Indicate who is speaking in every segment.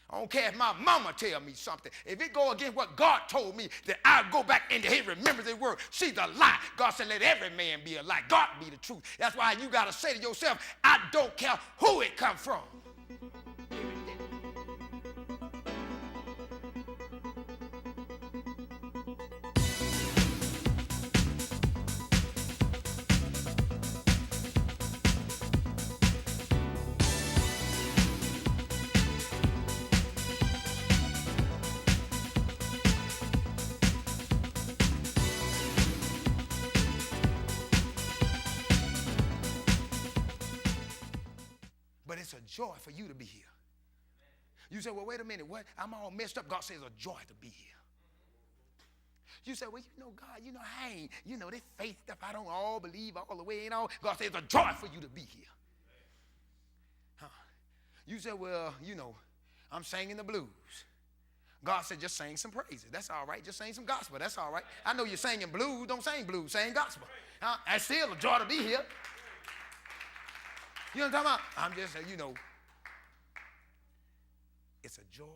Speaker 1: I don't care if my mama tell me something. If it go against what God told me, then I'll go back into his remembrance his word. She's a lie. God said, let every man be a lie. God be the truth. That's why you got to say to yourself, I don't care who it come from. But it's a joy for you to be here. You say, well, wait a minute, what? I'm all messed up. God says it's a joy to be here. You say, well, God, I ain't, this faith stuff, I don't all believe all the way and all. God says it's a joy for you to be here. Huh? You say, well, I'm singing the blues. God said, just sing some praises. That's all right. Just sing some gospel. That's all right. I know you're singing blues. Don't sing blues. Sing gospel. Huh? That's still a joy to be here. You know what I'm talking about? I'm just, it's a joy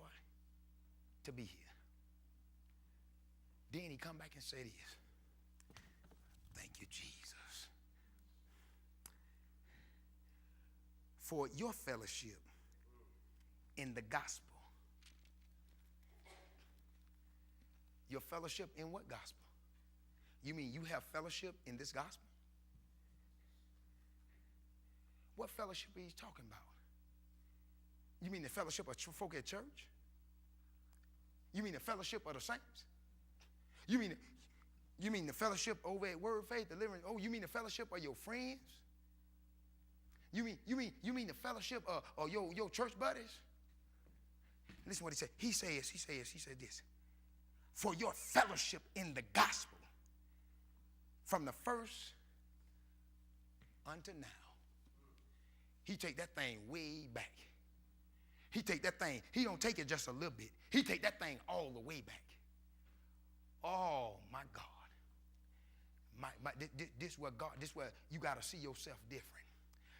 Speaker 1: to be here. Then he come back and say this. Thank you, Jesus. For your fellowship in the gospel. Your fellowship in what gospel? You mean you have fellowship in this gospel? What fellowship are you talking about? You mean the fellowship of folk at church? You mean the fellowship of the saints? You mean the fellowship over at Word Faith Deliverance? Oh, you mean the fellowship of your friends? You mean the fellowship of your church buddies? Listen what he said. He said this. For your fellowship in the gospel from the first unto now. He take that thing way back. He take that thing, he don't take it just a little bit. He take that thing all the way back. Oh, my God. This where you got to see yourself different.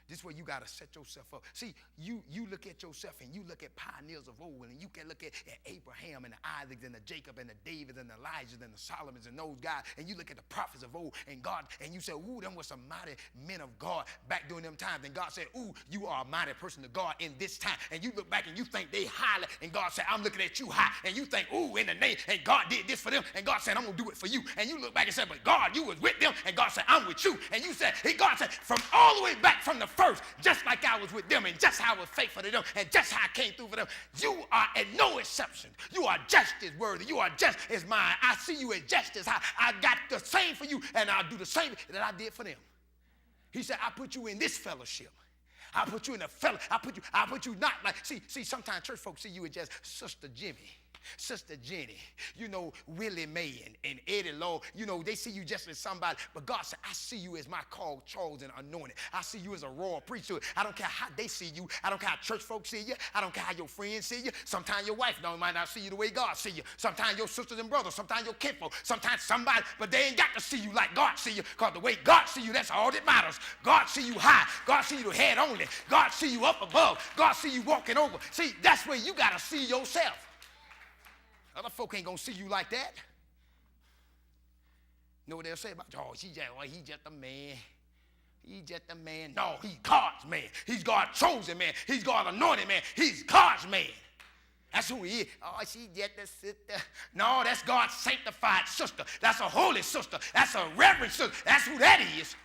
Speaker 1: This is where you got to set yourself up. See, you look at yourself and you look at pioneers of old, and you can look at Abraham and the Isaacs and the Jacob and the Davids and the Elijahs and the Solomons and those guys, and you look at the prophets of old and God, and you say, ooh, them were some mighty men of God back during them times. And God said, ooh, you are a mighty person of God in this time. And you look back and you think they highly, and God said, I'm looking at you high. And you think, ooh, in the name, and God did this for them, and God said, I'm going to do it for you. And you look back and say, but God, you was with them, and God said, I'm with you. And you said, God said, from all the way back from the first, just like I was with them, and just how I was faithful to them, and just how I came through for them, you are at no exception. You are just as worthy. You are just as mine. I see you as just as high. I got the same for you, and I'll do the same that I did for them. He said, I put you in this fellowship. I put you in a I put you not like, see, sometimes church folks see you as just Sister Jimmy, Sister Jenny, Willie Mae and Eddie Law. They see you just as somebody. But God said, I see you as my called, chosen, anointed. I see you as a royal priesthood. I don't care how they see you. I don't care how church folks see you. I don't care how your friends see you. Sometimes your wife might not see you the way God see you. Sometimes your sisters and brothers. Sometimes your kinfolk. Sometimes somebody. But they ain't got to see you like God see you. Because the way God see you, that's all that matters. God see you high. God see you the head only. God see you up above. God see you walking over. See, that's where you got to see yourself. Other folk ain't going to see you like that. You know what they'll say about you? Oh, he's just a man. He's just a man. No, he's God's man. He's God's chosen man. He's God's anointed man. He's God's man. That's who he is. Oh, she's just a sister. No, that's God's sanctified sister. That's a holy sister. That's a reverend sister. That's who that is.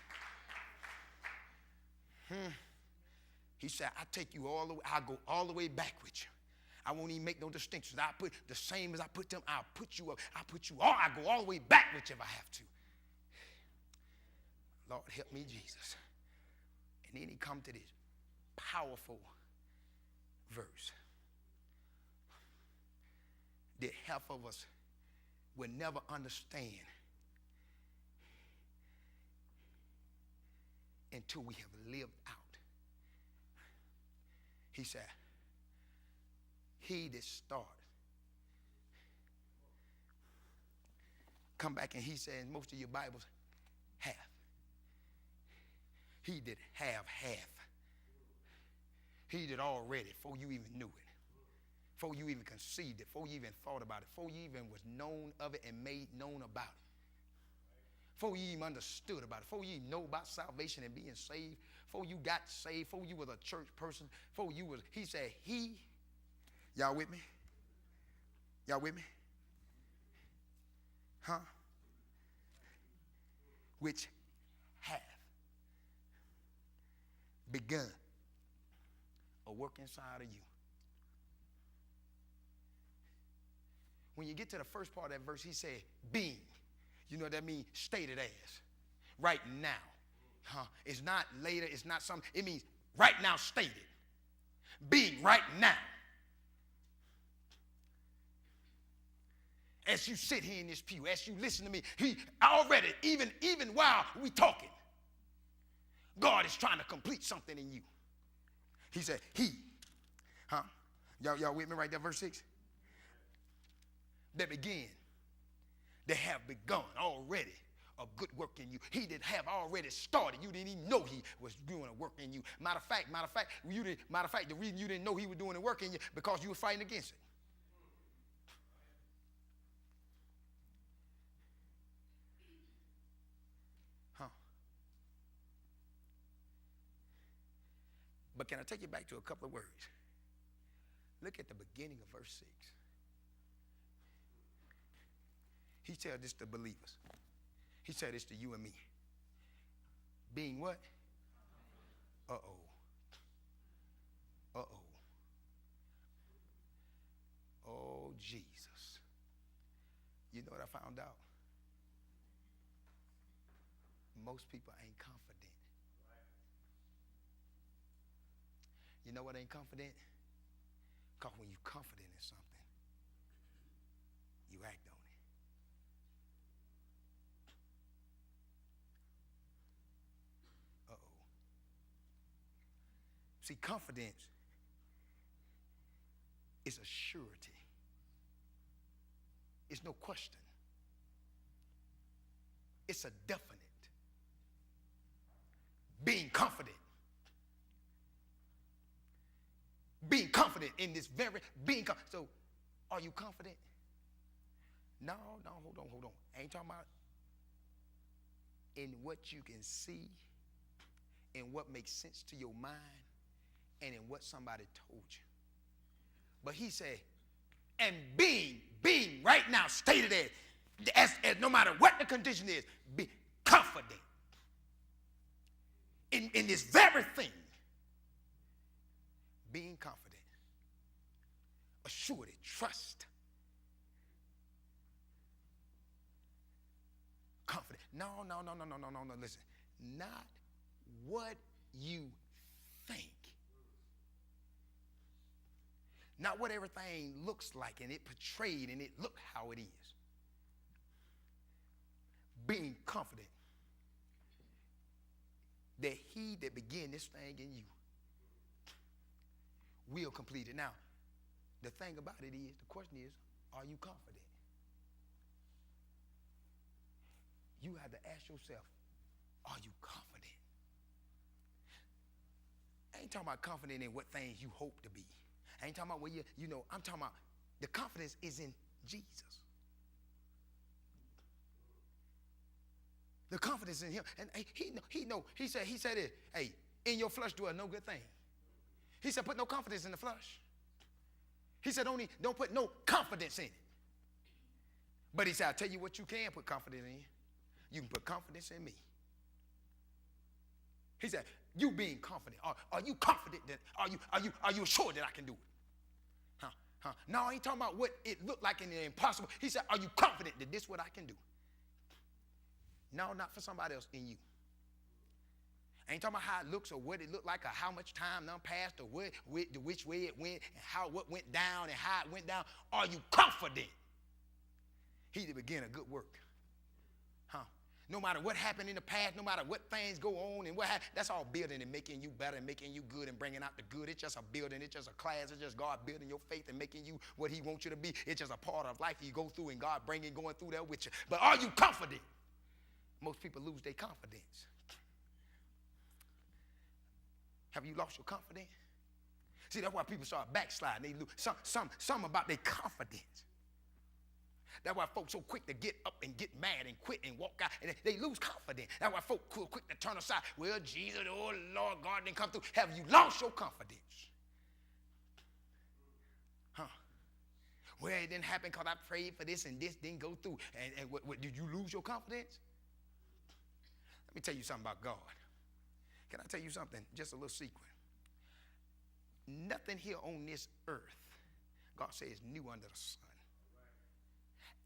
Speaker 1: He said, I take you all the way. I'll go all the way back with you. I won't even make no distinctions. I put the same as I put them. I'll put you up. I'll put you all. I go all the way back with you if I have to. Lord, help me, Jesus. And then he come to this powerful verse. That half of us will never understand until we have lived out. He said, he that started. Come back and he said in most of your Bibles, half. He did half. He did already before you even knew it. Before you even conceived it, before you even thought about it, before you even was known of it and made known about it, before you even understood about it, before you even know about salvation and being saved, before you got saved, before you was a church person, before you was, he said, y'all with me? Y'all with me? Huh? Which hath begun a work inside of you. When you get to the first part of that verse, he said, being. You know what that means? Stated as. Right now. Huh? It's not later. It's not something. It means right now stated. Being right now. As you sit here in this pew, as you listen to me, he already, even while we talking, God is trying to complete something in you. He said, he. Huh? Y'all with me right there, verse 6? That begin, they have begun already a good work in you. He did have already started. You didn't even know he was doing a work in you. Matter of fact, the reason you didn't know he was doing a work in you because you were fighting against it. Huh? But can I take you back to a couple of words? Look at the beginning of verse 6. He said this to believers. He said this to you and me. Being what? Uh-oh. Uh-oh. Oh, Jesus. You know what I found out? Most people ain't confident. You know what ain't confident? Because when you're confident in something, you act on it. See, confidence is a surety. It's no question. It's a definite. Being confident. Being confident in this very, so are you confident? No, hold on. I ain't talking about in what you can see, in what makes sense to your mind, and in what somebody told you. But he said, and being right now stated as no matter what the condition is, be confident in this very thing. Being confident, assured, trust, confident. No, listen. Not what you think. Not what everything looks like and it portrayed and it looked how it is. Being confident that he that began this thing in you will complete it. Now, the thing about it is, the question is, are you confident? You have to ask yourself, are you confident? I ain't talking about confident in what things you hope to be. I ain't talking about where I'm talking about the confidence is in Jesus. The confidence in him. And he said it, hey, in your flesh do no good thing. He said put no confidence in the flesh. He said don't put no confidence in it. But he said, I'll tell you what you can put confidence in. You can put confidence in me. He said, you being confident. Are you confident that, are you sure that I can do it? Huh? No, I ain't talking about what it looked like in the impossible. He said, are you confident that this is what I can do? No, not for somebody else, in you. I ain't talking about how it looks or what it looked like or how much time done passed or which way it went and what went down and how it went down. Are you confident? He that began a good work. No matter what happened in the past, no matter what things go on and what happened, that's all building and making you better and making you good and bringing out the good. It's just a building. It's just a class. It's just God building your faith and making you what he wants you to be. It's just a part of life you go through and God going through there with you. But are you confident? Most people lose their confidence. Have you lost your confidence? See, that's why people start backsliding. They lose some about their confidence. That's why folks so quick to get up and get mad and quit and walk out, and they lose confidence. That's why folks quick to turn aside. Well, Jesus, oh Lord, God didn't come through. Have you lost your confidence? Huh? Well, it didn't happen because I prayed for this and this didn't go through. And what, did you lose your confidence? Let me tell you something about God. Can I tell you something? Just a little secret. Nothing here on this earth, God says, is new under the sun.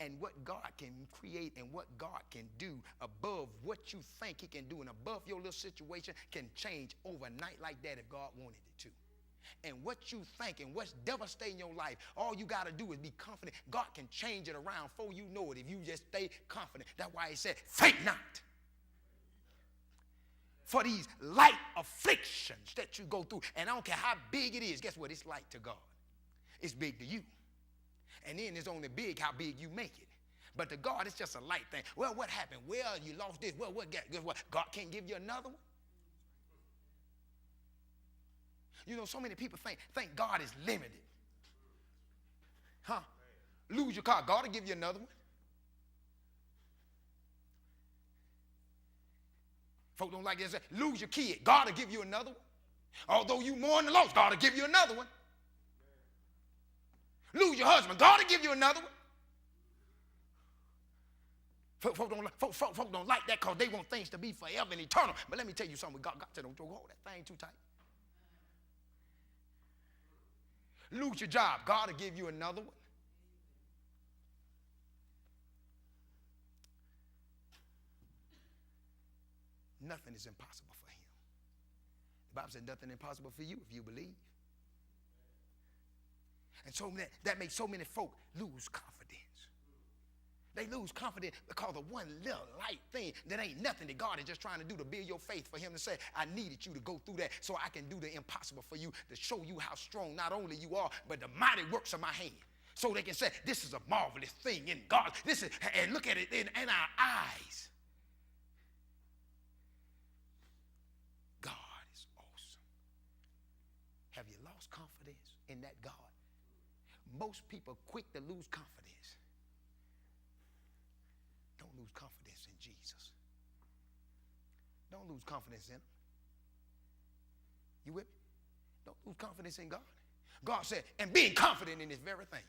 Speaker 1: And what God can create and what God can do above what you think he can do and above your little situation can change overnight like that if God wanted it to. And what you think and what's devastating your life, all you got to do is be confident. God can change it around before you know it if you just stay confident. That's why he said, faint not. For these light afflictions that you go through. And I don't care how big it is. Guess what? It's light to God. It's big to you. And then it's only big how big you make it. But to God, it's just a light thing. Well, what happened? Well, you lost this. Well, guess what? God can't give you another one. You know, so many people think God is limited. Huh? Lose your car. God will give you another one. Folks don't like this. Lose your kid. God will give you another one. Although you mourn the loss, God will give you another one. Lose your husband. God will give you another one. Folk don't like that because they want things to be forever and eternal. But let me tell you something. God said, don't hold that thing too tight. Lose your job. God will give you another one. Nothing is impossible for him. The Bible said nothing impossible for you if you believe. And so that makes so many folk lose confidence. They lose confidence because of one little light thing that ain't nothing that God is just trying to do to build your faith for him to say, I needed you to go through that so I can do the impossible for you to show you how strong not only you are, but the mighty works of my hand. So they can say, this is a marvelous thing in God. This is, and look at it in our eyes. God is awesome. Have you lost confidence in that God? Most people quick to lose confidence. Don't lose confidence in Jesus. Don't lose confidence in him. You with me? Don't lose confidence in God. God said, and being confident in this very thing.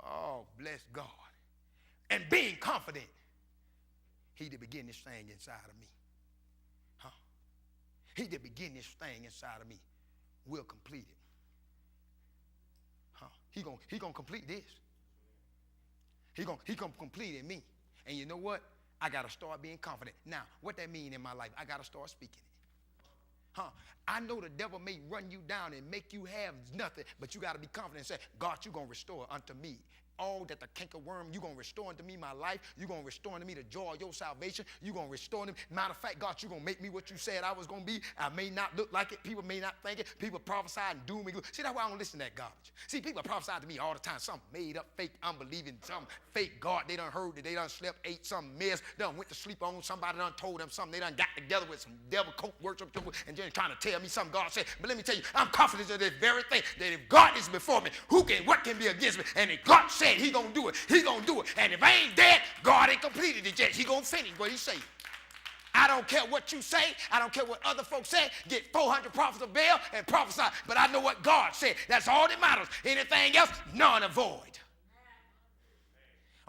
Speaker 1: Oh, bless God. And being confident, he that began this thing inside of me. Huh? He that began this thing inside of me will complete it. Huh? He gonna complete this. He gonna complete in me. And you know what? I got to start being confident. Now, what that mean in my life? I got to start speaking it. Huh? I know the devil may run you down and make you have nothing, but you got to be confident and say, God, you're going to restore unto me all that the cankerworm, you're going to restore unto me my life. You're going to restore unto me the joy of your salvation. You're going to restore unto me. Matter of fact, God, you're going to make me what you said I was going to be. I may not look like it. People may not think it. People prophesy and doom me. See, that's why I don't listen to that garbage. See, people prophesy to me all the time. Some made up, fake, unbelieving, some fake God. They done heard that they done slept, ate some mess, done went to sleep on. Somebody done told them something. They done got together with some devil coat worship and then trying to tell me something God said. But let me tell you, I'm confident of this very thing, that if God is before me, what can be against me? And if God said he going to do it, he gonna do it. And if I ain't dead, God ain't completed it yet. He gonna finish what he say. I don't care what you say. I don't care what other folks say. Get 400 prophets of Baal and prophesy. But I know what God said. That's all that matters. Anything else, none avoid.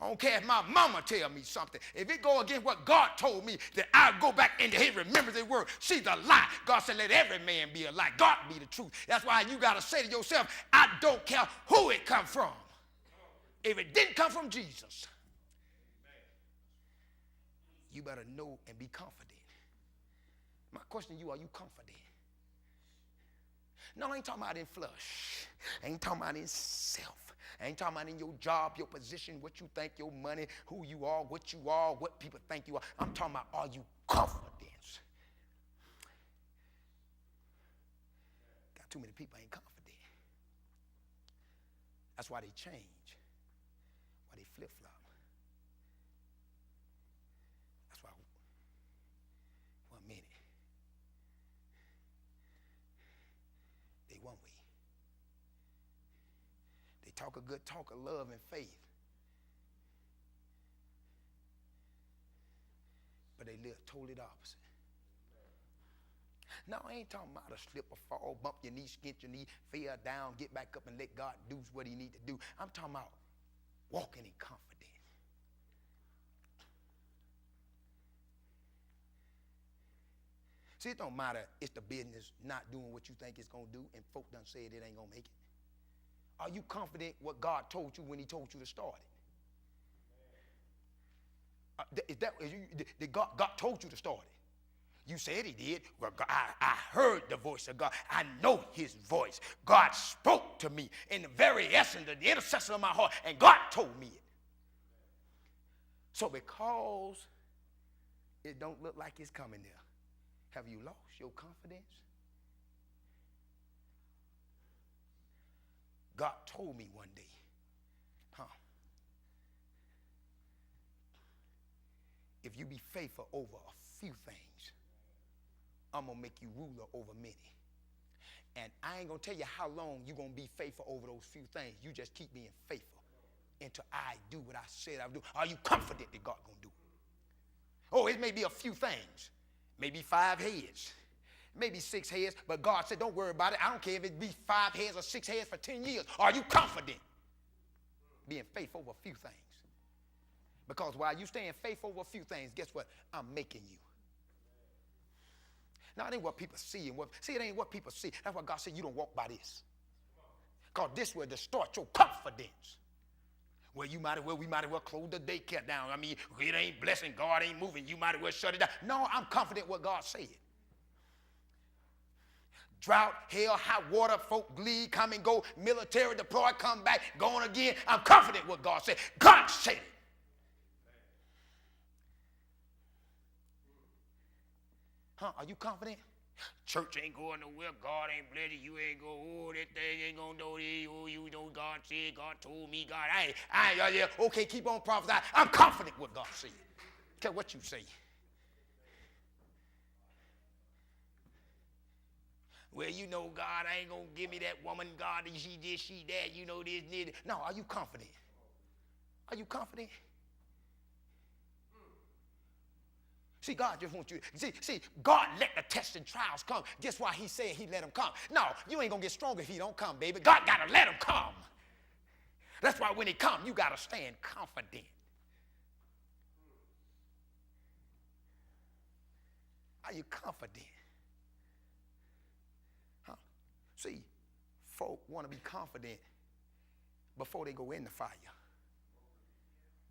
Speaker 1: I don't care if my mama tell me something. If it go against what God told me, that I'll go back into his remembrance his word. She's a lie. God said, let every man be a lie. God be the truth. That's why you got to say to yourself, I don't care who it come from. If it didn't come from Jesus, you better know and be confident. My question to you, are you confident? No, I ain't talking about in flesh. I ain't talking about in self. I ain't talking about in your job, your position, what you think, your money, who you are, what people think you are. I'm talking about, are you confident? Got too many people ain't confident. That's why they change. Why they flip-flop. That's why, 1 minute. They talk a good talk of love and faith, but they live totally the opposite. No, I ain't talking about a slip or fall, bump your knee, skint your knee, fell down, get back up and let God do what he need to do. I'm talking about walking in confidence. See, it don't matter if the business not doing what you think it's going to do and folk done said it ain't going to make it. Are you confident what God told you when he told you to start it? God told you to start it. You said he did. Well, I heard the voice of God. I know his voice. God spoke to me in the very essence of the intercession of my heart, and God told me it. So because it don't look like it's coming there, have you lost your confidence? God told me one day, if you be faithful over a few things, I'm going to make you ruler over many. And I ain't going to tell you how long you're going to be faithful over those few things. You just keep being faithful until I do what I said I would do. Are you confident that God going to do it? Oh, it may be a few things. Maybe 5 heads. Maybe 6 heads. But God said, don't worry about it. I don't care if it be 5 heads or 6 heads for 10 years. Are you confident being faithful over a few things? Because while you staying faithful over a few things, guess what? I'm making you. Now, it ain't what people see. It ain't what people see. That's why God said you don't walk by this. Because this will distort your confidence. Well, we might as well close the daycare down. I mean, it ain't blessing, God ain't moving. You might as well shut it down. No, I'm confident what God said. Drought, hell, hot water, folk leave, come and go, military deploy, come back, going again. I'm confident what God said. God said it. Are you confident? Church ain't going nowhere. God ain't blessed. You ain't going, oh, that thing ain't going to do this. Oh, you know God said, God told me, God. Okay, keep on prophesying. I'm confident what God said. Care what you say. Well, you know, God ain't going to give me that woman, God, she this, she that, you know, this. No, are you confident? Are you confident? See, God just wants you. See, God let the tests and trials come. Guess why he said he let them come? No, you ain't going to get stronger if he don't come, baby. God got to let them come. That's why when he come, you got to stand confident. Are you confident? See, folk want to be confident before they go in the fire.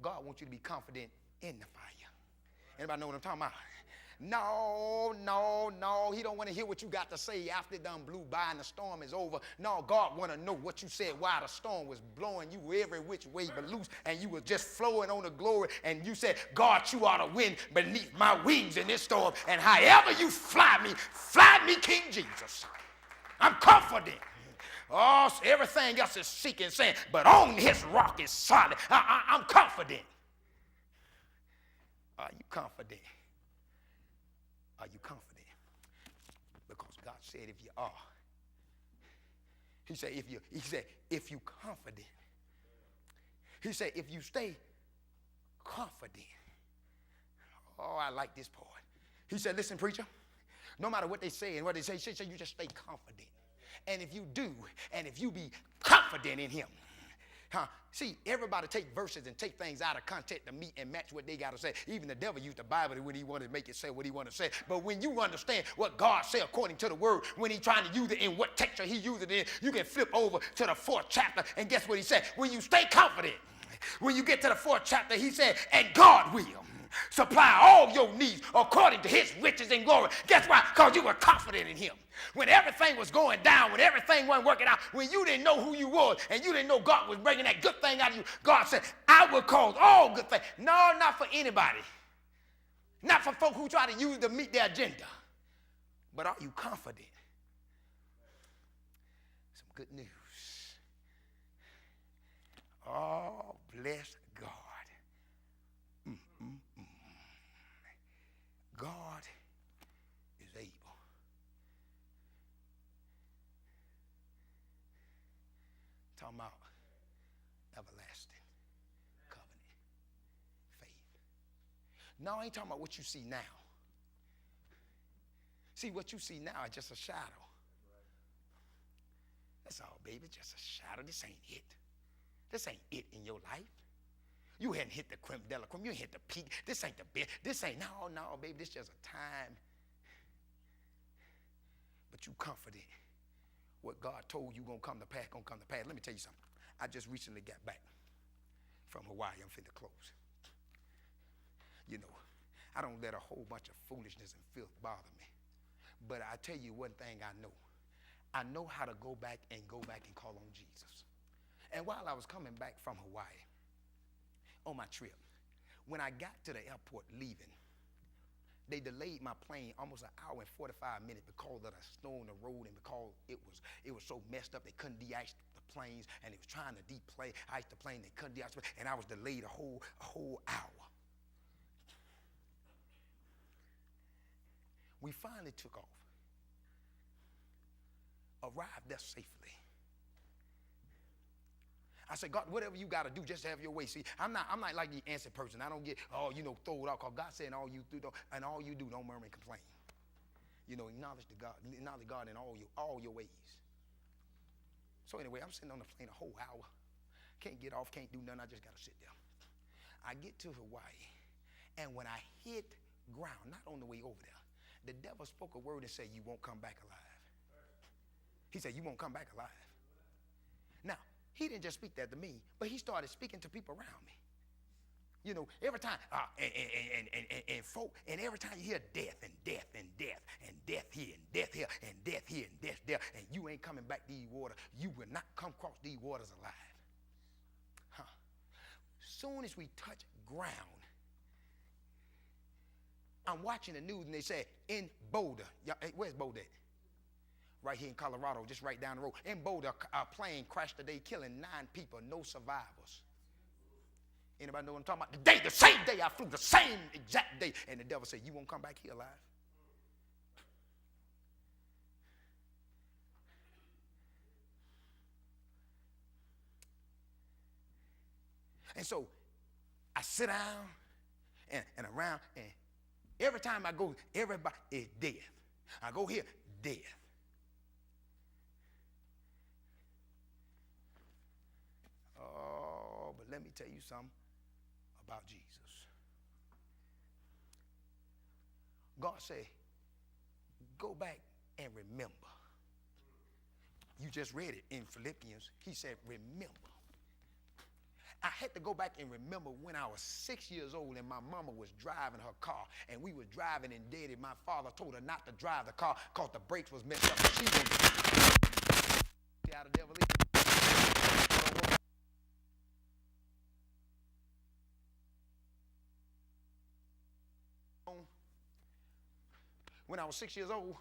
Speaker 1: God wants you to be confident in the fire. Anybody know what I'm talking about? No. He don't want to hear what you got to say after it done blew by and the storm is over. No, God want to know what you said while the storm was blowing you every which way but loose, and you were just flowing on the glory, and you said, God, you are the wind beneath my wings in this storm, and however you fly me, King Jesus. I'm confident. Oh, so everything else is seeking sand, but on his rock is solid. I'm confident. Are you confident? Are you confident? Because God said if you are. He said if you confident. He said if you stay confident. Oh, I like this part. He said, listen, preacher, no matter what they say and what they say, you just stay confident. And if you do, and if you be confident in him, see, everybody take verses and take things out of context to meet and match what they got to say. Even the devil used the Bible when he wanted to make it say what he wanted to say. But when you understand what God said according to the word, when he's trying to use it in what texture he used it in, you can flip over to the 4th chapter, and guess what he said? When you stay confident, when you get to the 4th chapter, he said, and God will supply all your needs according to his riches and glory. Guess why? Because you were confident in him. When everything was going down, when everything wasn't working out, when you didn't know who you was and you didn't know God was bringing that good thing out of you, God said, I will cause all good things. No, not for anybody. Not for folk who try to use to meet their agenda. But are you confident? Some good news. Oh, bless God. God is able. Talking about everlasting covenant. Faith. No, I ain't talking about what you see now. See, what you see now is just a shadow. That's all, baby. Just a shadow. This ain't it. This ain't it in your life. You hadn't hit the creme de la creme. You ain't hit the peak. This ain't the best. This ain't, no, baby. This just a time. But you confident what God told you gonna come to pass, gonna come to pass. Let me tell you something. I just recently got back from Hawaii. I'm finna close. You know, I don't let a whole bunch of foolishness and filth bother me. But I tell you one thing I know. I know how to go back and call on Jesus. And while I was coming back from Hawaii on my trip, when I got to the airport leaving, they delayed my plane almost an hour and 45 minutes because of the snow on the road and because it was so messed up they couldn't de-ice the planes, and they was trying to ice the plane, they couldn't de-ice it, and I was delayed a whole hour. We finally took off. Arrived there safely. I said, God, whatever you got to do, just have your way. See, I'm not like the answer person. I don't get, throw it out. Because God said, all you do, don't murmur and complain. Acknowledge God in all your ways. So anyway, I'm sitting on the plane a whole hour. Can't get off, can't do nothing. I just got to sit there. I get to Hawaii, and when I hit ground, not on the way over there, the devil spoke a word and said, you won't come back alive. He said, you won't come back alive. Now, he didn't just speak that to me, but he started speaking to people around me. Every time, and every time you hear death and death and death and death here and death here and death here and death there, and you ain't coming back these waters, you will not come across these waters alive. Soon as we touch ground, I'm watching the news and they say in Boulder, where's Boulder at? Right here in Colorado, just right down the road. In Boulder, a plane crashed today, killing 9 people, no survivors. Anybody know what I'm talking about? The same day I flew, the same exact day. And the devil said, you won't come back here alive. And so I sit down and around, and every time I go, everybody is death. I go here, death. Oh, but let me tell you something about Jesus. God said, go back and remember. You just read it in Philippians. He said, remember. I had to go back and remember when I was 6 years old and my mama was driving her car, and we were driving, and Daddy, my father, told her not to drive the car because the brakes was messed up. She was out of devil. When I was 6 years old,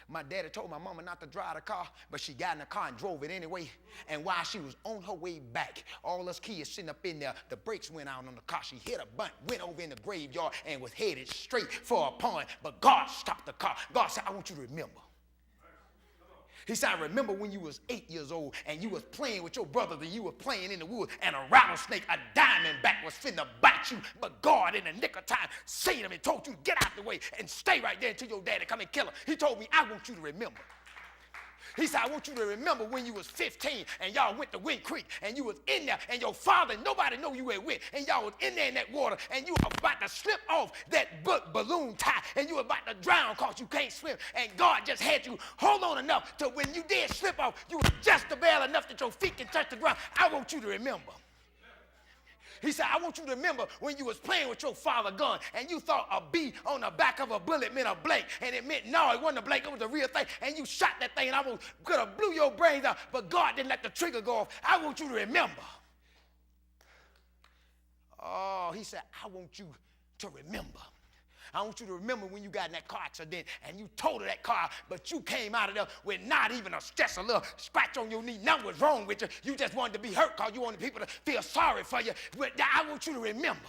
Speaker 1: my daddy told my mama not to drive the car, but she got in the car and drove it anyway. And while she was on her way back, all us kids sitting up in there, the brakes went out on the car. She hit a bunt, went over in the graveyard, and was headed straight for a pond. But God stopped the car. God said, I want you to remember. He said, I remember when you was 8 years old and you was playing with your brothers and you were playing in the woods, and a rattlesnake, a diamondback, was finna bite you. But God, in the nick of time, saved him and told you to get out the way and stay right there until your daddy come and kill him. He told me, I want you to remember. He said, I want you to remember when you was 15 and y'all went to Wind Creek and you was in there and your father, nobody know you were with, and y'all was in there in that water and you were about to slip off that balloon tie and you were about to drown because you can't swim, and God just had you hold on enough to when you did slip off, you were just about enough that your feet can touch the ground. I want you to remember. He said, I want you to remember when you was playing with your father's gun and you thought a B on the back of a bullet meant a blank, and it meant no, it wasn't a blank, it was a real thing, and you shot that thing and I could have blew your brains out, but God didn't let the trigger go off. I want you to remember. Oh, he said, I want you to remember. I want you to remember when you got in that car accident and you totaled that car, but you came out of there with not even just a little scratch on your knee. Nothing was wrong with you. You just wanted to be hurt because you wanted people to feel sorry for you. But I want you to remember.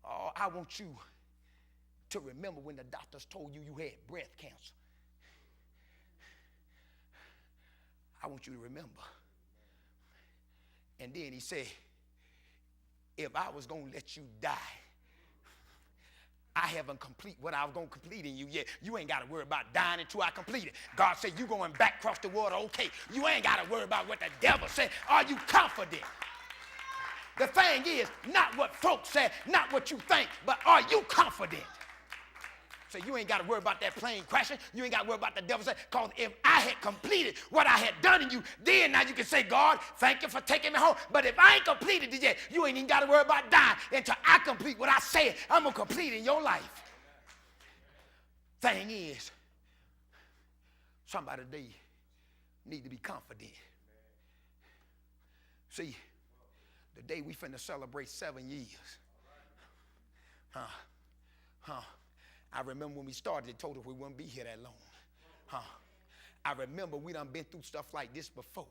Speaker 1: Oh, I want you to remember when the doctors told you you had breast cancer. I want you to remember. And then he said, if I was going to let you die, I haven't complete what I was going to complete in you yet. You ain't got to worry about dying until I complete it. God said, you going back across the water, okay. You ain't got to worry about what the devil said. Are you confident? The thing is, not what folks say, not what you think, but are you confident? So you ain't got to worry about that plane crashing. You ain't got to worry about the devil saying, because if I had completed what I had done in you, then now you can say, God, thank you for taking me home. But if I ain't completed it yet, you ain't even got to worry about dying until I complete what I said I'm going to complete in your life. Thing is, somebody today need to be confident. See, the day we finna celebrate 7 years. I remember when we started, they told us we wouldn't be here that long. I remember we done been through stuff like this before.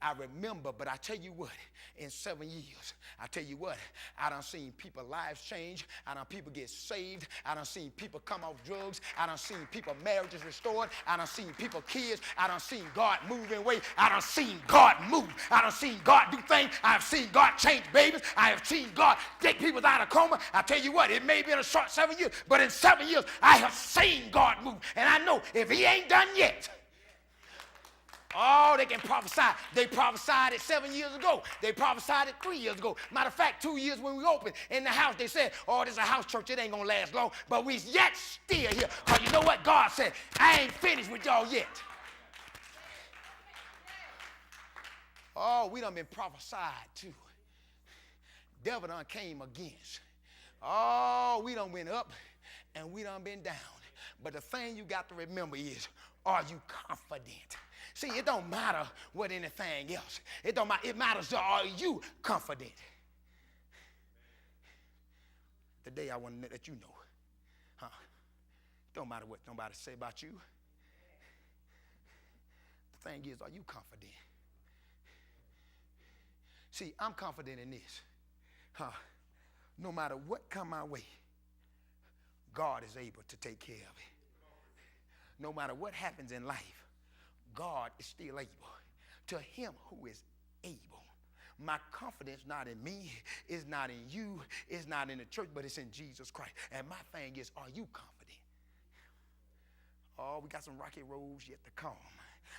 Speaker 1: I remember, but I tell you what, in 7 years, I tell you what, I done seen people's lives change. I done people get saved. I done seen people come off drugs. I done seen people marriages restored. I done seen people kids. I done seen God move in ways. I done seen God move. I done seen God do things. I have seen God change babies. I have seen God take people out of coma. I tell you what, it may be in a short 7 years, but in 7 years, I have seen God move. And I know if he ain't done yet, oh, they can prophesy. They prophesied it 7 years ago. They prophesied it 3 years ago. Matter of fact, 2 years when we opened in the house, they said, oh, this is a house church. It ain't going to last long. But we yet still here. Because you know what God said? I ain't finished with y'all yet. Oh, we done been prophesied to. Devil done came against. Oh, we done went up and we done been down. But the thing you got to remember is, are you confident? See, it don't matter what anything else. It don't matter. It matters, are you confident? Today I want to let you know. Don't matter what nobody say about you. The thing is, are you confident? See, I'm confident in this. No matter what come my way, God is able to take care of it. No matter what happens in life, God is still able. To him who is able. My confidence not in me, it's not in you, it's not in the church, but it's in Jesus Christ. And my thing is, are you confident? Oh, we got some rocky roads yet to come.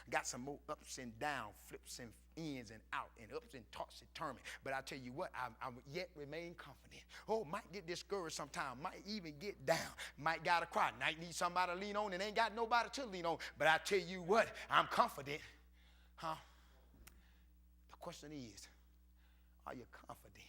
Speaker 1: Got some more ups and downs, flips and ins and out, and ups and toss and turn. But I tell you what, I yet remain confident. Oh, might get discouraged sometime, might even get down, might gotta cry, might need somebody to lean on and ain't got nobody to lean on. But I tell you what, I'm confident. The question is, are you confident?